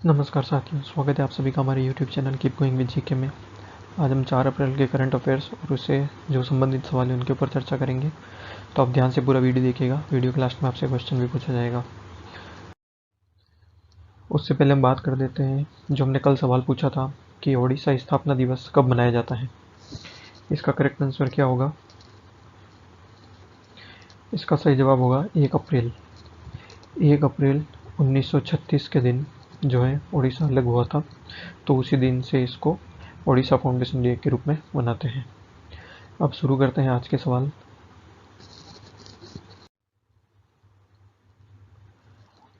नमस्कार साथियों, स्वागत है आप सभी का हमारे YouTube channel keep going with GK में। आज हम 4 अप्रैल के करंट अफेयर्स और उससे जो संबंधित सवाल हैं उनके ऊपर चर्चा करेंगे। तो आप ध्यान से पूरा वीडियो देखिएगा। वीडियो के लास्ट में आपसे क्वेश्चन भी पूछा जाएगा। उससे पहले हम बात कर देते हैं जो हमने कल सवाल पूछा था कि ओडिशा स्थापना दिवस कब मनाया जाता है। इसका करेक्ट आंसर क्या होगा? इसका सही जवाब होगा 1 अप्रैल। 1 अप्रैल 1936 के दिन जो है ओडिशा अलग हुआ था, तो उसी दिन से इसको ओडिशा फाउंडेशन डे के रूप में मनाते हैं। अब शुरू करते हैं आज के सवाल।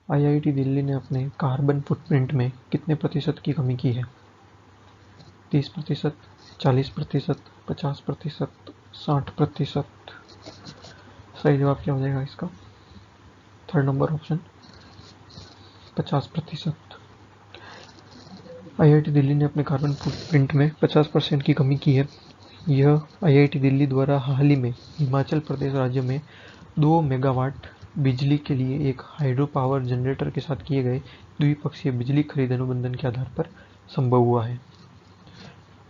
आईआईटी दिल्ली ने अपने कार्बन फुटप्रिंट में कितने प्रतिशत की कमी की है? 30%, 40%, 50%, 60%। सही जवाब क्या हो जाएगा इसका? Third number option 50%। IIT Delhi ने अपने कार्बन फुटप्रिंट में 50% की कमी की है। यह आईआईटी दिल्ली द्वारा हाल ही में हिमाचल प्रदेश राज्य में 2 मेगावाट बिजली के लिए एक हाइड्रो पावर जनरेटर के साथ किए गए द्विपक्षीय बिजली खरीद अनुबंधन के आधार पर संभव हुआ है।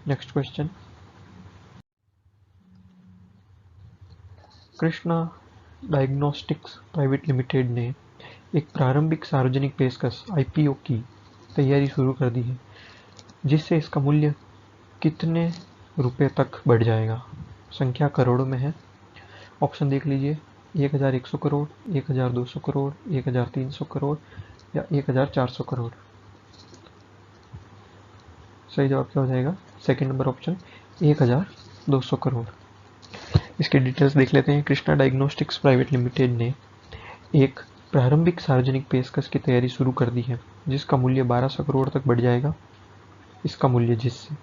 Next question. Krishna diagnostics private limited ने एक प्रारंभिक सार्वजनिक पेशकश आईपीओ की तैयारी शुरू कर दी है, जिससे इसका मूल्य कितने रुपए तक बढ़ जाएगा? संख्या करोड़ों में है। ऑप्शन देख लीजिए, 1100 करोड़, 1200 करोड़, 1300 करोड़ या 1400 करोड़। सही जवाब क्या हो जाएगा? Second number option 1200 crore. इसके डिटेल्स देख लेते हैं। कृष्णा डायग्नोस्टिक्स प्राइवेट लिमिटेड ने एक प्रारंभिक सार्वजनिक पेशकश की तैयारी शुरू कर दी है, जिसका मूल्य 1200 करोड़ तक बढ़ जाएगा। इसका मूल्य जिससे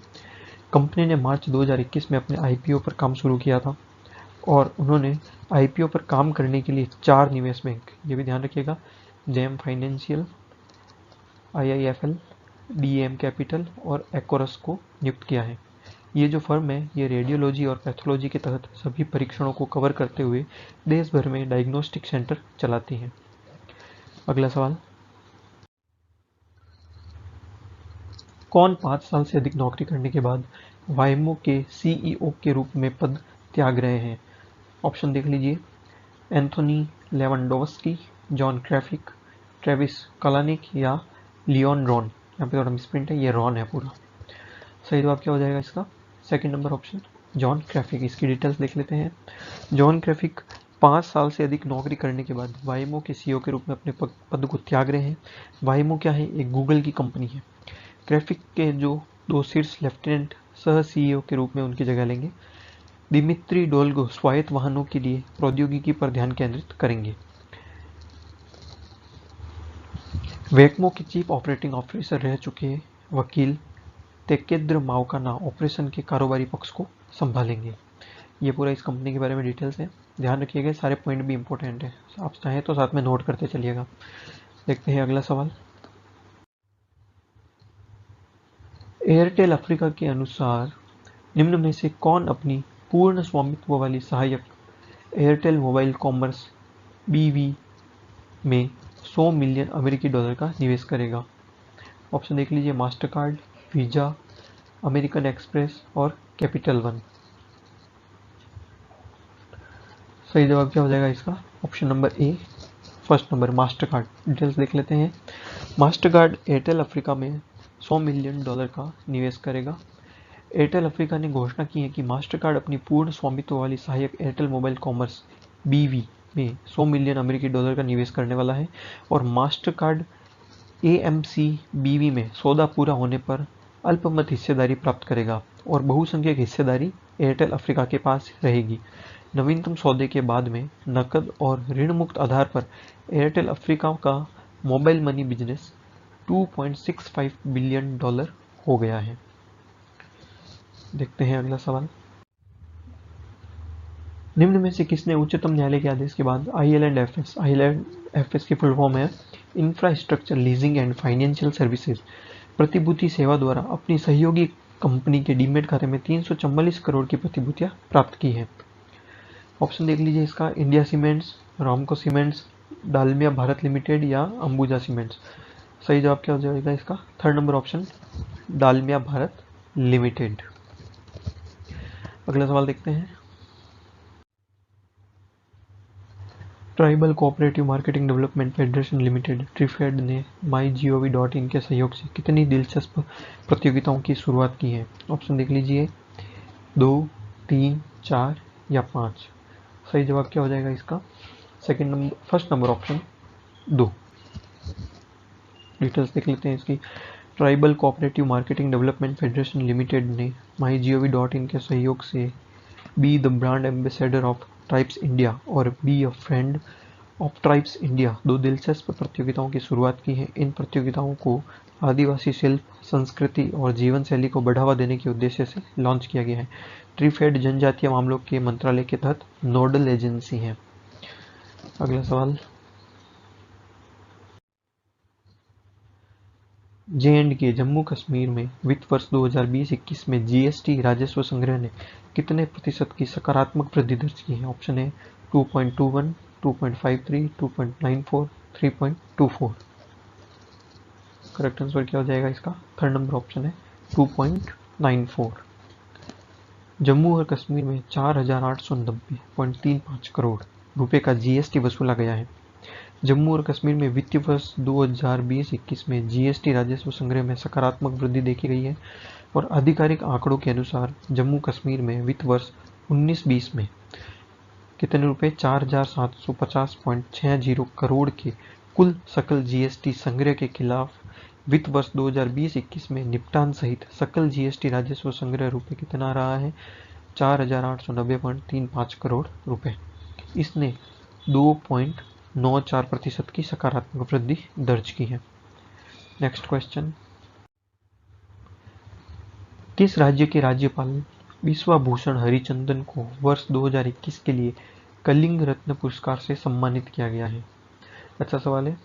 कंपनी ने मार्च 2021 में अपने आईपीओ पर काम शुरू किया था और उन्होंने आईपीओ पर काम करने के लिए 4 निवेश बैंक, ये भी ध्यान रखिएगा, Gem financial, IIFL, DM capital और एकोरस को नियुक्त किया है। ये जो फर्म है ये रेडियोलॉजी और पैथोलॉजी के तहत सभी परीक्षणों को कवर करते हुए देश भर में डायग्नोस्टिक सेंटर चलाती है। अगला सवाल। कौन 5 साल से अधिक नौकरी करने के बाद वाइमो के सीईओ के रूप में पद त्याग रहे हैं? ऑप्शन देख लीजिए, Anthony Lewandowski, John Krafcik, Travis Kalanick या लियोन रॉन। यहाँ पे थोड़ा मिसप्रिंट है, ये रॉन है पूरा। सही जवाब क्या हो जाएगा इसका? Second number option John Krafcik. इसकी डिटेल्स देख लेते हैं। जॉन क्रेफिक 5 साल से अधिक नौकरी करने के बाद वाइमो के सीईओ के रूप में अपने पद को त्याग रहे हैं। वाइमो क्या है? एक गूगल की कंपनी है। क्रेफिक के जो 2 शीर्ष लेफ्टिनेंट सह सीईओ के रूप में उनकी जगह लेंगे। दिमित्री डोल्गो स्वायत्त वाहनों के लिए प्रौद्योगिकी पर ध्यान केंद्रित करेंगे। वेकमो के चीफ ऑपरेटिंग ऑफिसर रह चुके वकील तेकेद्र मावकाना ऑपरेशन के कारोबारी पक्ष को संभालेंगे। ये पूरा इस कंपनी के बारे में डिटेल्स है। ध्यान रखिएगा, सारे पॉइंट भी इंपॉर्टेंट है। आप चाहें तो साथ में नोट करते चलिएगा। देखते हैं अगला सवाल। एयरटेल अफ्रीका के अनुसार निम्न में से कौन अपनी पूर्ण स्वामित्व वाली सहायक एयरटेल मोबाइल कॉमर्स बीवी में 100 मिलियन अमेरिकी डॉलर का निवेश करेगा? ऑप्शन देख लीजिए, मास्टरकार्ड, वीजा, अमेरिकन एक्सप्रेस और कैपिटल वन। सही जवाब क्या हो जाएगा इसका? Option number A, first number, Mastercard. Details देख लेते हैं। मास्टरकार्ड एयरटेल अफ्रीका में 100 मिलियन डॉलर का निवेश करेगा। एयरटेल अफ्रीका ने घोषणा की है कि मास्टरकार्ड अपनी पूर्ण स्वामित्व वाली सहायक एयरटेल मोबाइल कॉमर्स बीवी में 100 मिलियन अमेरिकी डॉलर का निवेश करने वाला है और मास्टरकार्ड एएमसी बीवी में सौदा पूरा होने पर अल्पमत हिस्सेदारी प्राप्त करेगा और बहुसंख्यक हिस्सेदारी एयरटेल अफ्रीका के पास रहेगी। नवीनतम सौदे के बाद में नकद और ऋण मुक्त आधार पर एयरटेल अफ्रीका का mobile money business 2.65 billion dollar हो गया है। देखते हैं अगला सवाल। निम्न में से किसने उच्चतम न्यायालय के आदेश के बाद आईएलएंड-एफएस की फुल फॉर्म है infrastructure leasing and financial services प्रतिभूति सेवा द्वारा अपनी सहयोगी कंपनी के डीमेट खाते में 344 करोड़ की प्रतिभूतियां प्राप्त की है? ऑप्शन देख लीजिए इसका, India cements, Ramco cements, Dalmia Bharat limited या अंबुजा सीमेंट्स। सही जवाब क्या हो जाएगा इसका? Third number option, Dalmia Bharat limited. अगला सवाल देखते हैं। Tribal cooperative marketing development federation limited TRIFED ने MyGov.in के सहयोग से कितनी दिलचस्प प्रतियोगिताओं की शुरुआत की है? ऑप्शन देख लीजिए, 2, 3, 4 या 5। सही जवाब क्या हो जाएगा इसका? First number option 2। डिटेल्स देख लेते हैं इसकी। Tribal cooperative marketing development federation Limited ने MyGov.in के सहयोग से be the brand ambassador of Tribes India और be a friend of Tribes India 2 दिलचस्प प्रतियोगिताओं की शुरुआत की है। इन प्रतियोगिताओं को आदिवासी शिल्प, संस्कृति और जीवन शैली को बढ़ावा देने के उद्देश्य से लॉन्च किया गया है। ट्रिफेड जनजातीय मामलों के मंत्रालय के तहत नोडल एजेंसी है। अगला सवाल, J&K जम्मू कश्मीर में वित्त वर्ष 2020-21 में जीएसटी राजस्व संग्रह ने कितने प्रतिशत की सकारात्मक वृद्धि दर्ज की है? ऑप्शन है 2.21, 2.53, 2.94, 3.24। करेक्ट आंसर क्या हो जाएगा इसका? थर्ड नंबर ऑप्शन है 2.94। जम्मू और कश्मीर में 4,890.35 करोड़ रुपए का जीएसटी वसूला गया है। जम्मू और कश्मीर में वित्तीय वर्ष 2020-21 में जीएसटी राजस्व संग्रह में सकारात्मक वृद्धि देखी गई है और आधिकारिक आंकड़ों के अनुसार जम्मू कश्मीर में वित्त वर्ष 19-20 में कितने रुपए? 4,750.60 करोड़ के कुल सकल जीएसटी संग्रह के खिलाफ वित्त वर्ष 2020-21 में निपटान सहित सकल जीएसटी राजस्व संग्रह रुपए कितना रहा है? 4,890.35 करोड़ रुपए। इसने 2.94% की सकारात्मक वृद्धि दर्ज की है। नेक्स्ट क्वेश्चन, किस राज्य के राज्यपाल बिश्वाभूषण हरिचंदन को वर्ष 2021 के लिए कलिंग रत्न पुरस्कार से सम्मानित किया गया है? अच्छा सवाल है।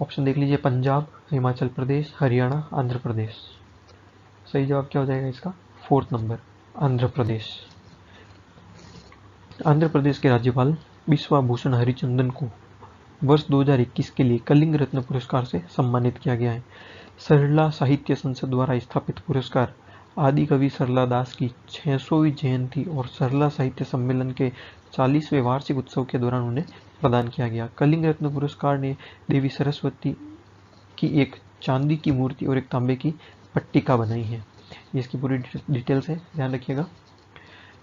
ऑप्शन देख लीजिए, पंजाब, हिमाचल प्रदेश, हरियाणा, आंध्र प्रदेश। सही जवाब क्या हो जाएगा इसका? Fourth number, Andhra Pradesh. आंध्र प्रदेश के राज्यपाल बिश्वाभूषण हरिचंदन को वर्ष 2021 के लिए कलिंग रत्न पुरस्कार से सम्मानित किया गया है। सरला साहित्य संसद द्वारा स्थापित पुरस्कार आदि कवि सरला दास की 600वीं जयंती और सरला साहित्य सम्मेलन के 40वें वार्षिक उत्सव के दौरान उन्हें प्रदान किया गया। कलिंग रत्न पुरस्कार ने देवी सरस्वती की एक चांदी की मूर्ति और एक तांबे की पट्टिका बनाई है। इसकी पूरी डिटेल्स है, ध्यान रखिएगा।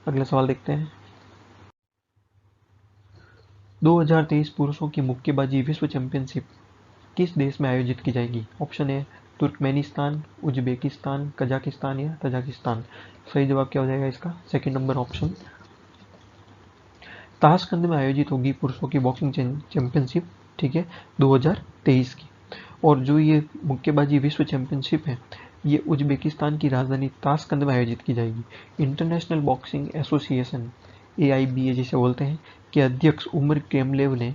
अगला सवाल देखते हैं। 2023 पुरुषों की मुक्केबाजी विश्व चैंपियनशिप किस देश में आयोजित की जाएगी? ऑप्शन है तुर्कमेनिस्तान, उज्बेकिस्तान, कजाकिस्तान या तजाकिस्तान। सही जवाब क्या हो जाएगा इसका? सेकंड नंबर ऑप्शन, ताशकंद में आयोजित होगी पुरुषों की बॉक्सिंग चैंपियनशिप, ठीक है, 2023 की। और जो ये मुक्केबाजी विश्व चैंपियनशिप है, ये उज्बेकिस्तान की राजधानी ताशकंद में आयोजित की जाएगी। इंटरनेशनल बॉक्सिंग एसोसिएशन, AIBA जिसे बोलते हैं, के अध्यक्ष उमर क्रेमलेव ने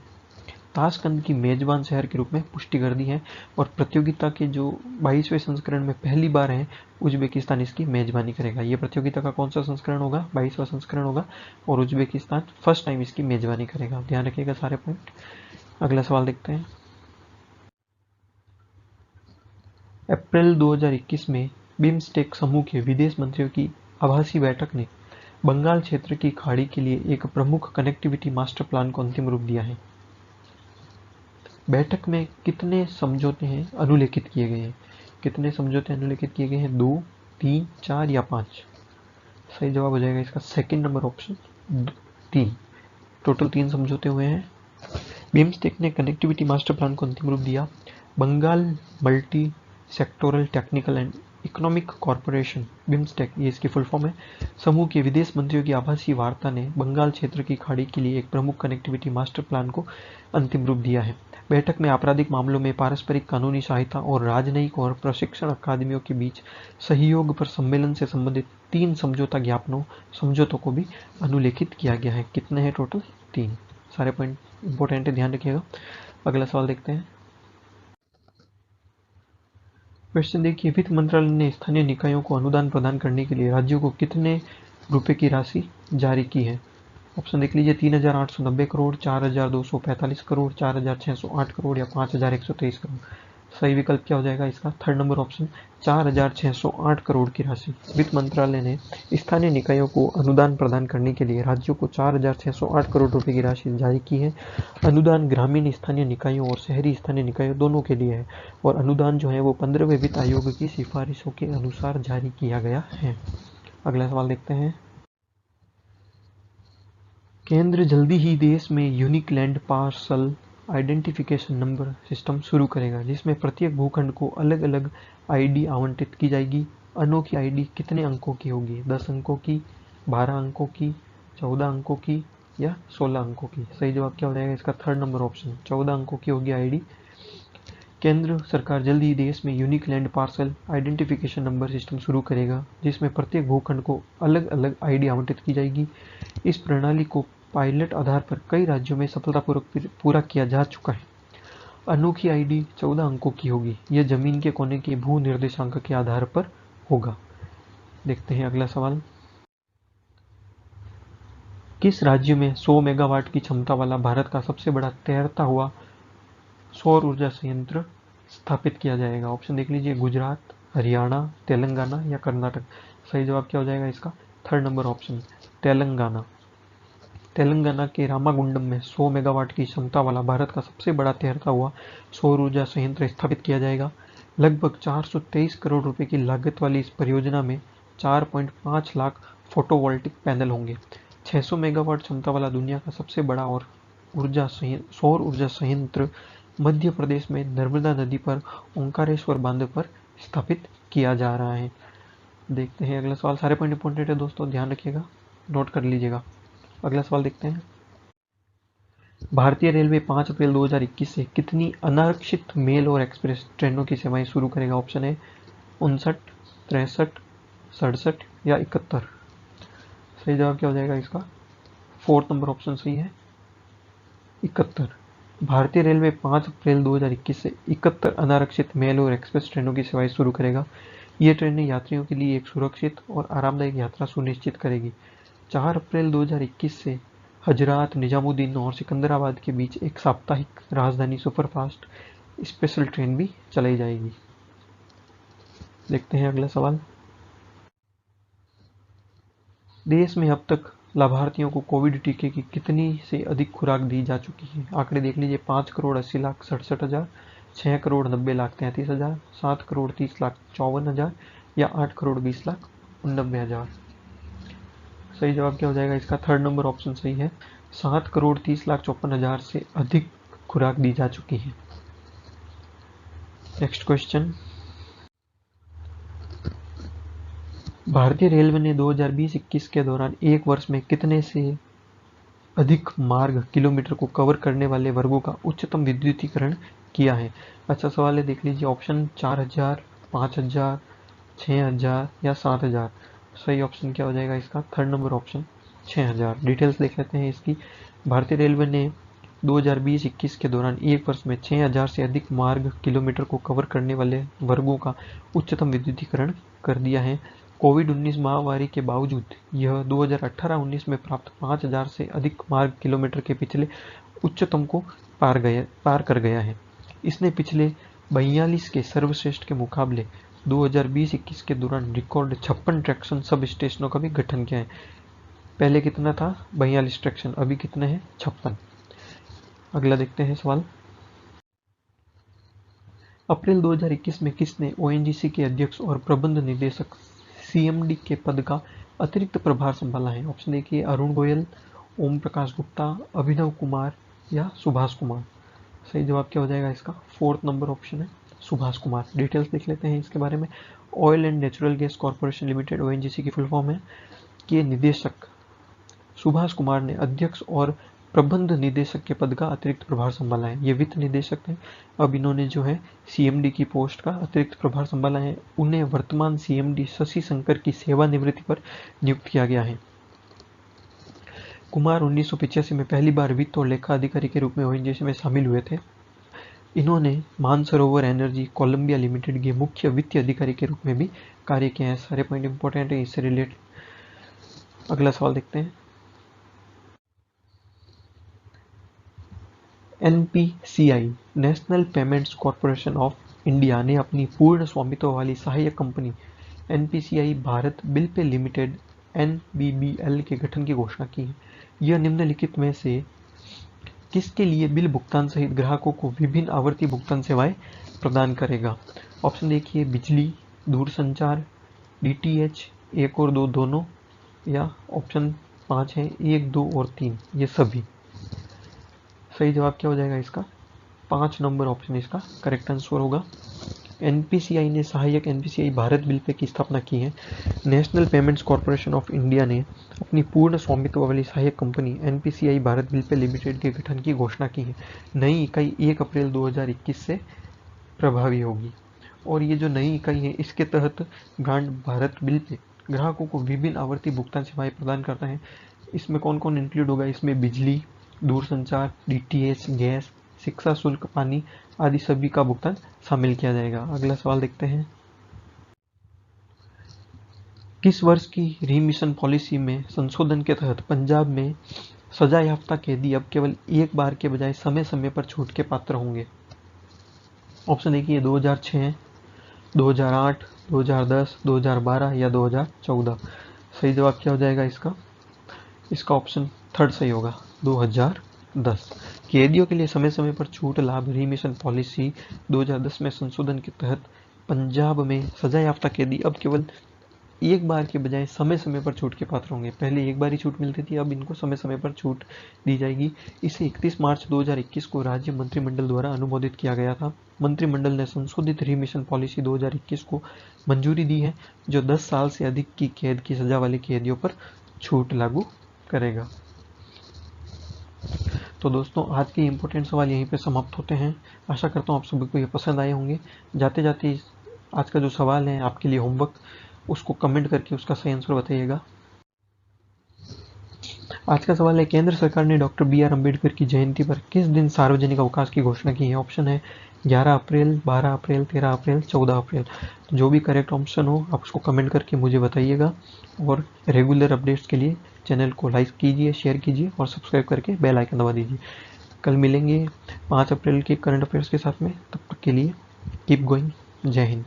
ताशकंद की मेजबान शहर के रूप में पुष्टि कर दी है और प्रतियोगिता के जो 22वें संस्करण में पहली बार है उज्बेकिस्तान इसकी मेजबानी करेगा। ये प्रतियोगिता का कौन सा संस्करण होगा? 22वां संस्करण होगा और उज्बेकिस्तान फर्स्ट टाइम इसकी मेजबानी करेगा। ध्यान रखिएगा सारे पॉइंट। अगला सवाल देखते हैं। अप्रैल 2021 में बिम्स्टेक समूह के विदेश मंत्रियों की आभासी बैठक ने बंगाल क्षेत्र की खाड़ी के लिए एक प्रमुख कनेक्टिविटी मास्टर प्लान को अंतिम रूप दिया है। बैठक में कितने समझौते हैं अनुलेखित किए गए हैं? कितने समझौते अनुलेखित किए गए हैं? 2, 3, 4 या 5? सही जवाब हो जाएगा इसका सेकंड नंबर ऑप्शन, 3। टोटल 3 समझौते हुए हैं। बिम्स्टेक ने कनेक्टिविटी मास्टर प्लान को अंतिम रूप दिया। Bengal multi sectoral technical and economic corporation, BIMSTEC, ये इसकी फुल फॉर्म है, समूह के विदेश मंत्रियों की आभासी वार्ता ने बंगाल क्षेत्र की खाड़ी के लिए एक प्रमुख कनेक्टिविटी मास्टर प्लान को अंतिम रूप दिया है। बैठक में आपराधिक मामलों में पारस्परिक कानूनी सहायता और राजनयिक और प्रशिक्षण अकादमियों के बीच सहयोग पर सम्मेलन से संबंधित 3 समझौता समझौतों को भी अनुलेखित किया गया है। कितने हैं टोटल? 3। सारे पॉइंट इंपॉर्टेंट है, ध्यान रखिएगा। अगला सवाल देखते हैं। क्वेश्चन देखिए, वित्त मंत्रालय ने स्थानीय निकायों को अनुदान प्रदान करने के लिए राज्यों को कितने रुपए की राशि जारी की है? ऑप्शन देख लीजिए, 3,890 करोड़, 4,245 करोड़, 4,608 करोड़ या 5,123 करोड़। सही विकल्प क्या हो जाएगा इसका? थर्ड नंबर ऑप्शन 4,608 करोड़ की राशि। वित्त मंत्रालय ने स्थानीय निकायों को अनुदान प्रदान करने के लिए राज्यों को 4,608 करोड़ रुपए की राशि जारी की है। अनुदान ग्रामीण स्थानीय निकायों और शहरी स्थानीय निकायों दोनों के लिए है और अनुदान जो है वो 15वें वित्त आयोग की सिफारिशों के अनुसार जारी किया गया है। अगला सवाल देखते हैं। केंद्र जल्दी ही देश में unique land parcel identification number system शुरू करेगा, जिसमें प्रत्येक भूखंड को अलग अलग आईडी आवंटित की जाएगी। अनोखी आईडी कितने अंकों की होगी? 10 अंकों की, 12 अंकों की, 14 अंकों की या 16 अंकों की? सही जवाब क्या हो जाएगा इसका? थर्ड नंबर ऑप्शन 14 अंकों की होगी आईडी। केंद्र सरकार जल्द ही देश में unique land parcel identification number system शुरू करेगा, जिसमें प्रत्येक भूखंड को अलग अलग आईडी आवंटित की जाएगी। इस प्रणाली को पायलट आधार पर कई राज्यों में सफलतापूर्वक पूरा किया जा चुका है। अनोखी आईडी 14 अंकों की होगी। यह जमीन के कोने के भू निर्देशांक के आधार पर होगा। देखते हैं अगला सवाल। किस राज्य में 100 मेगावाट की क्षमता वाला भारत का सबसे बड़ा तैरता हुआ सौर ऊर्जा संयंत्र स्थापित किया जाएगा? ऑप्शन देख लीजिए, गुजरात, हरियाणा, तेलंगाना या कर्नाटक। सही जवाब क्या हो जाएगा इसका? Third number option Telangana. Telangana के रामागुंडम में 100 मेगावाट की क्षमता वाला भारत का सबसे बड़ा तैरता हुआ सौर ऊर्जा संयंत्र स्थापित किया जाएगा। लगभग 423 करोड़ रुपए की लागत वाली इस परियोजना में 4.5 लाख फोटोवोल्टिक पैनल होंगे। 600 मेगावाट क्षमता वाला दुनिया का सबसे बड़ा और सौर ऊर्जा संयंत्र मध्य प्रदेश में नर्मदा नदी पर ओंकारेश्वर बांध पर स्थापित किया जा रहा है। देखते हैं अगला सवाल। सारे पॉइंट इंपॉर्टेंट है दोस्तों, ध्यान रखिएगा, नोट कर लीजिएगा। अगला सवाल देखते हैं। भारतीय रेलवे 5 अप्रैल 2021 से कितनी अनारक्षित मेल और एक्सप्रेस ट्रेनों की सेवाएं शुरू करेगा? ऑप्शन है 59, 63, 67 या 71। सही जवाब क्या हो जाएगा इसका? फोर्थ नंबर ऑप्शन सही है, 71। भारतीय रेलवे 5 अप्रैल 2021 से 71 अनारक्षित मेल और एक्सप्रेस ट्रेनों की सेवाएं शुरू करेगा। ये ट्रेनें यात्रियों के लिए एक सुरक्षित और आरामदायक यात्रा सुनिश्चित करेगी। 4 अप्रैल 2021 से हजरात निजामुद्दीन और सिकंदराबाद के बीच एक साप्ताहिक राजधानी सुपरफास्ट स्पेशल ट्रेन भी चलाई जाएगी। देखते हैं अगला सवाल। देश में अब तक लाभार्थियों को कोविड टीके की कितनी से अधिक खुराक दी जा चुकी है? आंकड़े देख लीजिए, 5,80,67,000, 6,90,33,000, 7,30,54,000 या 8,20,89,000। सही जवाब क्या हो जाएगा इसका? थर्ड नंबर ऑप्शन सही है, 7,30,54,000 से अधिक खुराक दी जा चुकी है। Next question. भारतीय रेलवे ने 2020-21 के दौरान एक वर्ष में कितने से अधिक मार्ग किलोमीटर को कवर करने वाले वर्गों का उच्चतम विद्युतीकरण किया है? अच्छा सवाल है, देख लीजिए। ऑप्शन 4,000, 5,000, 6,000 या 7,000। सही ऑप्शन क्या हो जाएगा इसका? Third number option 6,000। डिटेल्स देख लेते हैं इसकी। भारतीय रेलवे ने 2020-21 के दौरान एक वर्ष में 6,000 से अधिक मार्ग किलोमीटर को कवर करने वाले वर्गों का उच्चतम विद्युतीकरण कर दिया है। कोविड-19 महामारी के बावजूद यह 2018-19 में प्राप्त 5,000 से अधिक मार्ग किलोमीटर के पिछले उच्चतम को पार कर गया है। इसने पिछले 42 के सर्वश्रेष्ठ के मुकाबले 2020-21 के दौरान रिकॉर्ड 56 ट्रैक्शन सब स्टेशनों का भी गठन किया है। पहले कितना था? 42 ट्रैक्शन, अभी कितने हैं? 56। अगला देखते हैं सवाल। अप्रैल 2021 में किसने ओएनजीसी के अध्यक्ष और प्रबंध निदेशक सीएमडी के पद का अतिरिक्त प्रभार संभाला है? ऑप्शन देखिए, अरुण गोयल, ओम प्रकाश गुप्ता, अभिनव कुमार या सुभाष कुमार। सही जवाब क्या हो जाएगा इसका? फोर्थ नंबर ऑप्शन है, सुभाष कुमार। डिटेल्स देख लेते हैं इसके बारे में। Oil and natural gas corporation limited ONGC की फुल फॉर्म है के निदेशक सुभाष कुमार ने अध्यक्ष और प्रबंध निदेशक के पद का अतिरिक्त प्रभार संभाला है। ये वित्त निदेशक हैं। अब इन्होंने जो है सीएमडी की पोस्ट का अतिरिक्त प्रभार संभाला है। उन्हें वर्तमान सीएमडी शशि शंकर की सेवानिवृत्ति पर नियुक्त किया गया है। कुमार 1985 में पहली बार वित्त और लेखा अधिकारी के रूप में ओएनजीसी में शामिल हुए थे। इन्होंने मानसरोवर एनर्जी कोलंबिया लिमिटेड के मुख्य वित्तीय अधिकारी के रूप में भी कार्य किया है। सारे पॉइंट इंपॉर्टेंट है, इससे रिलेटेड। अगला सवाल देखते हैं। NPCI National Payments Corporation of India ने अपनी पूर्ण स्वामित्व वाली सहायक company NPCI Bharat Bill Pay Limited NBBL के गठन की घोषणा की है। यह निम्नलिखित में से किसके लिए बिल भुगतान सहित ग्राहकों को विभिन्न आवर्ती भुगतान सेवाएं प्रदान करेगा? ऑप्शन देखिए, बिजली, दूरसंचार, डीटीएच, एक और दो दोनों, या ऑप्शन 5 है 1, 2 और 3 ये सभी। सही जवाब क्या हो जाएगा इसका? 5 नंबर ऑप्शन इसका करेक्ट आंसर होगा। एनपीसीआई ने सहायक एनपीसीआई भारत बिल पे की स्थापना की है। National Payments Corporation of India ने अपनी पूर्ण स्वामित्व वाली सहायक company NPCI Bharat Bill Pay limited के गठन की घोषणा की है। नई इकाई 1 अप्रैल 2021 से प्रभावी होगी और ये जो नई इकाई है इसके तहत ब्रांड भारत बिल पे ग्राहकों को विभिन्न आवर्ती भुगतान सेवाएं प्रदान करता है। इसमें कौन कौन इंक्लूड होगा? इसमें बिजली, दूरसंचार, डीटीएच, गैस, शिक्षा शुल्क, पानी आदि सभी का भुगतान शामिल किया जाएगा। अगला सवाल देखते हैं। किस वर्ष की रीमिशन पॉलिसी में संशोधन के तहत पंजाब में सजा याफ्ता कैदी अब केवल एक बार के बजाय समय समय पर छूट के पात्र होंगे? ऑप्शन देखिए, 2006, 2008, 2010, 2012 या 2014। सही जवाब क्या हो जाएगा इसका? इसका ऑप्शन थर्ड सही होगा, 2010। कैदियों के लिए समय समय पर छूट लाभ रीमिशन पॉलिसी 2010 में संशोधन के तहत पंजाब में सजा याफ्ता कैदी अब केवल एक बार के बजाय समय समय पर छूट के पात्र होंगे। पहले एक बार ही छूट मिलती थी, अब इनको समय समय पर छूट दी जाएगी। इसे 31 मार्च 2021 को राज्य मंत्रिमंडल द्वारा अनुमोदित किया गया था। मंत्रिमंडल ने संशोधित रीमिशन पॉलिसी 2021 को मंजूरी दी है, जो 10 साल से अधिक की कैद की सजा वाले कैदियों पर छूट लागू करेगा। तो दोस्तों, आज के इंपॉर्टेंट सवाल यहीं पे समाप्त होते हैं। आशा करता हूँ आप सभी को ये पसंद आए होंगे। जाते जाते आज का जो सवाल है आपके लिए होमवर्क, उसको कमेंट करके उसका सही आंसर बताइएगा। आज का सवाल है, केंद्र सरकार ने डॉक्टर बी आर अम्बेडकर की जयंती पर किस दिन सार्वजनिक अवकाश की घोषणा की है? ऑप्शन है 11 अप्रैल, 12 अप्रैल, 13 अप्रैल, 14 अप्रैल। जो भी करेक्ट ऑप्शन हो आप उसको कमेंट करके मुझे बताइएगा और रेगुलर अपडेट्स के लिए चैनल को लाइक कीजिए, शेयर कीजिए और सब्सक्राइब करके बेल आइकन दबा दीजिए। कल मिलेंगे 5 अप्रैल के करंट अफेयर्स के साथ में। तब तक के लिए कीप गोइंग। जय हिंद।